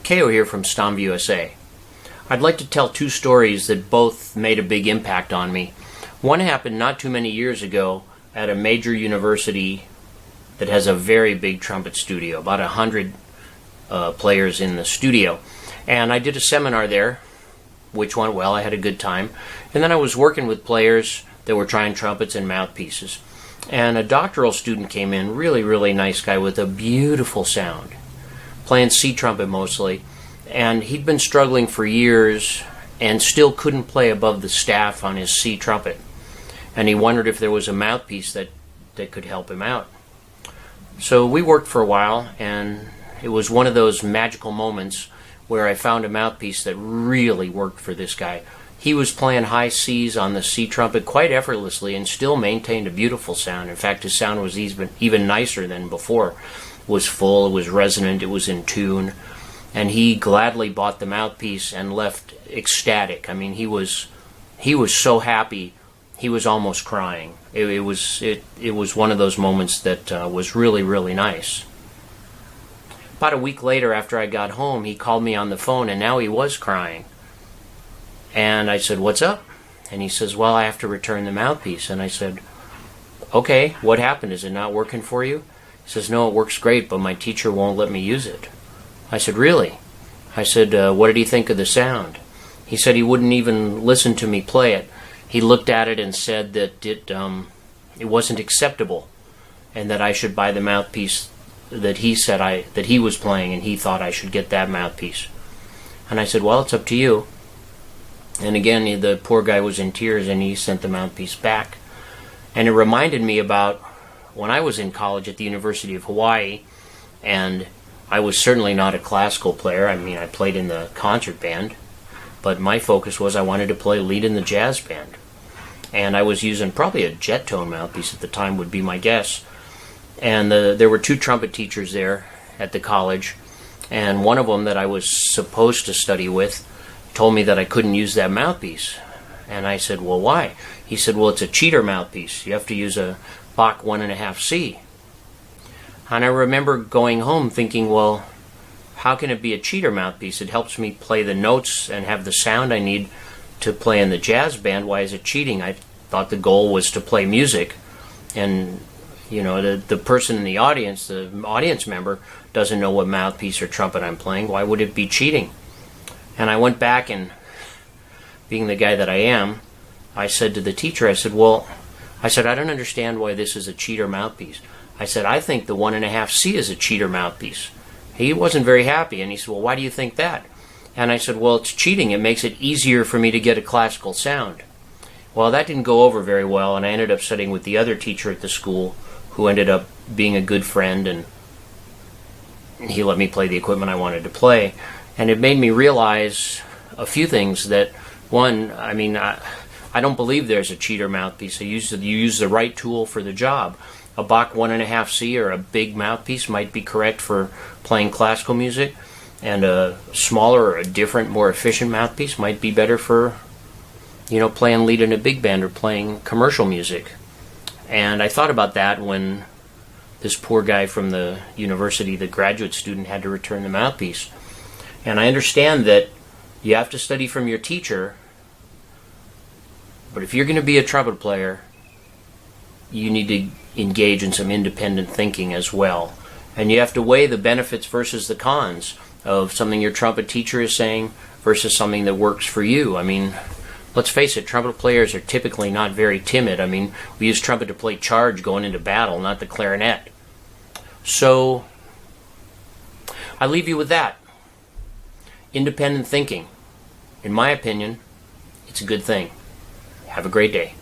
Ko here from Stomp USA. I'd like to tell two stories that both made a big impact on me. One happened not too many years ago at a major university that has a very big trumpet studio, about 100 players in the studio. And I did a seminar there, which went well. I had a good time. And then I was working with players that were trying trumpets and mouthpieces. And a doctoral student came in, really nice guy with a beautiful sound, playing C trumpet mostly. And he'd been struggling for years and still couldn't play above the staff on his C trumpet. And he wondered if there was a mouthpiece that could help him out. So we worked for a while, and it was one of those magical moments where I found a mouthpiece that really worked for this guy. He was playing high C's on the C trumpet quite effortlessly and still maintained a beautiful sound. In fact, his sound was even nicer than before. It was full, it was resonant, it was in tune. And he gladly bought the mouthpiece and left ecstatic. I mean, he was so happy, he was almost crying. It was one of those moments that was really nice. About a week later, after I got home, he called me on the phone, and now he was crying. And I said, "What's up?" And he says, "Well, I have to return the mouthpiece." And I said, "Okay, what happened? Is it not working for you?" He says, "No, it works great, but my teacher won't let me use it." I said, "Really?" I said, "What did he think of the sound?" He said he wouldn't even listen to me play it. He looked at it and said that it wasn't acceptable, and that I should buy the mouthpiece that he said that he was playing, and he thought I should get that mouthpiece. And I said, "Well, it's up to you." And again, the poor guy was in tears, and he sent the mouthpiece back. And it reminded me about when I was in college at the University of Hawaii, and I was certainly not a classical player. I mean, I played in the concert band, but my focus was I wanted to play lead in the jazz band. And I was using probably a jet tone mouthpiece at the time, would be my guess. And there were two trumpet teachers there at the college, and one of them that I was supposed to study with told me that I couldn't use that mouthpiece. And I said, "Well, why?" He said, "Well, it's a cheater mouthpiece. You have to use a Bach 1.5C. And I remember going home thinking, well, how can it be a cheater mouthpiece? It helps me play the notes and have the sound I need to play in the jazz band. Why is it cheating? I thought the goal was to play music. And, you know, the person in the audience member, doesn't know what mouthpiece or trumpet I'm playing. Why would it be cheating? And I went back, and being the guy that I am, I said to the teacher, I said, I don't understand why this is a cheater mouthpiece. I said, I think the 1.5C is a cheater mouthpiece. He wasn't very happy, and he said, well, why do you think that? And I said, well, it's cheating. It makes it easier for me to get a classical sound. Well, that didn't go over very well, and I ended up studying with the other teacher at the school, who ended up being a good friend, and he let me play the equipment I wanted to play. And it made me realize a few things. That, one, I mean, I don't believe there's a cheater mouthpiece. You use the right tool for the job. A Bach 1.5C or a big mouthpiece might be correct for playing classical music, and a smaller or a different, more efficient mouthpiece might be better for, you know, playing lead in a big band or playing commercial music. And I thought about that when this poor guy from the university, the graduate student, had to return the mouthpiece. And I understand that you have to study from your teacher, but if you're going to be a trumpet player, you need to engage in some independent thinking as well. And you have to weigh the benefits versus the cons of something your trumpet teacher is saying versus something that works for you. I mean, let's face it, trumpet players are typically not very timid. I mean, we use trumpet to play charge going into battle, not the clarinet. So, I leave you with that. Independent thinking. In my opinion, it's a good thing. Have a great day.